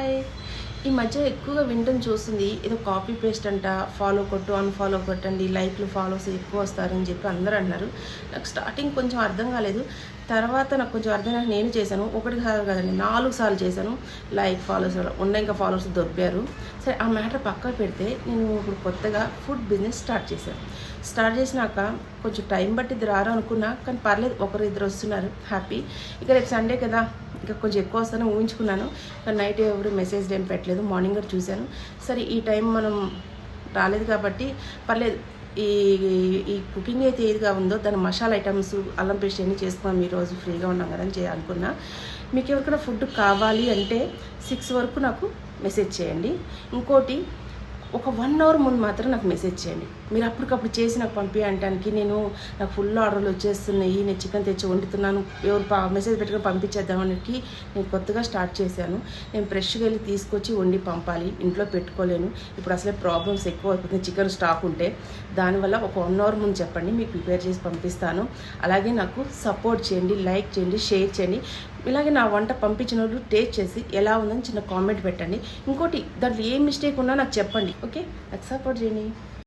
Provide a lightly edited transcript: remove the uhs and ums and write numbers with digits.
Hi. ఈ మధ్య ఎక్కువగా వింటం చూస్తుంది ఏదో కాపీ పేస్ట్ అంట, ఫాలో కొట్టు అన్ఫాలో కొట్టండి, లైక్లు ఫాలోస్ ఎక్కువ వస్తారని చెప్పి అందరూ అన్నారు. నాకు స్టార్టింగ్ కొంచెం అర్థం కాలేదు, తర్వాత నాకు కొంచెం అర్థమైనాక నేను చేశాను. ఒకటి కాదండి 4 సార్లు చేశాను. లైక్ ఫాలోస్ ఉన్న ఇంకా ఫాలోవర్స్ దొబ్బారు. సరే ఆ మ్యాటర్ పక్కన పెడితే నేను ఇప్పుడు కొత్తగా ఫుడ్ బిజినెస్ స్టార్ట్ చేసినాక కొంచెం టైం బట్టి రారు అనుకున్నా, కానీ పర్లేదు, ఒకరు ఇద్దరు వస్తున్నారు, హ్యాపీ. ఇక రేపు సండే కదా, ఇంకా కొంచెం ఎక్కువ వస్తానని ఊహించుకున్నాను, కానీ నైట్ ఎవరు మెసేజ్ ఏం పెట్టలేదు. మార్నింగ్ కూడా చూశాను, సరే ఈ టైం మనం రాలేదు కాబట్టి పర్లేదు. ఈ ఈ కుకింగ్ అయితే ఏదిగా ఉందో దాని మసాలా ఐటమ్స్, అల్లం పేస్ట్ అన్నీ చేసుకున్నాం. ఈరోజు ఫ్రీగా ఉన్నాం కదా అని చేయాలనుకున్నా. మీకు ఎవరికైనా ఫుడ్ కావాలి అంటే 6 వరకు నాకు మెసేజ్ చేయండి. ఇంకోటి, ఒక 1 అవర్ ముందు మాత్రం నాకు మెసేజ్ చేయండి. మీరు అప్పటికప్పుడు చేసి నాకు పంపించడానికి, నాకు ఫుల్ ఆర్డర్లు వచ్చేస్తున్నాయి, నేను చికెన్ తెచ్చి వండుతున్నాను, ఎవరు మెసేజ్ పెట్టుకొని పంపించేద్దామనికి నేను కొత్తగా స్టార్ట్ చేశాను. నేను ఫ్రెష్గా వెళ్ళి తీసుకొచ్చి వండి పంపాలి, ఇంట్లో పెట్టుకోలేను. ఇప్పుడు అసలే ప్రాబ్లమ్స్ ఎక్కువ అయిపోతుంది చికెన్ స్టాక్ ఉంటే. దానివల్ల ఒక 1 అవర్ ముందు చెప్పండి, మీకు ప్రిపేర్ చేసి పంపిస్తాను. అలాగే నాకు సపోర్ట్ చేయండి, లైక్ చేయండి, షేర్ చేయండి. ఇలాగే నా వంట పంపించిన వాళ్ళు టేస్ట్ చేసి ఎలా ఉందని చిన్న కామెంట్ పెట్టండి. ఇంకోటి, దాంట్లో ఏ మిస్టేక్ ఉన్నా నాకు చెప్పండి, ఓకే? నాకు సపోర్ట్ చేయండి.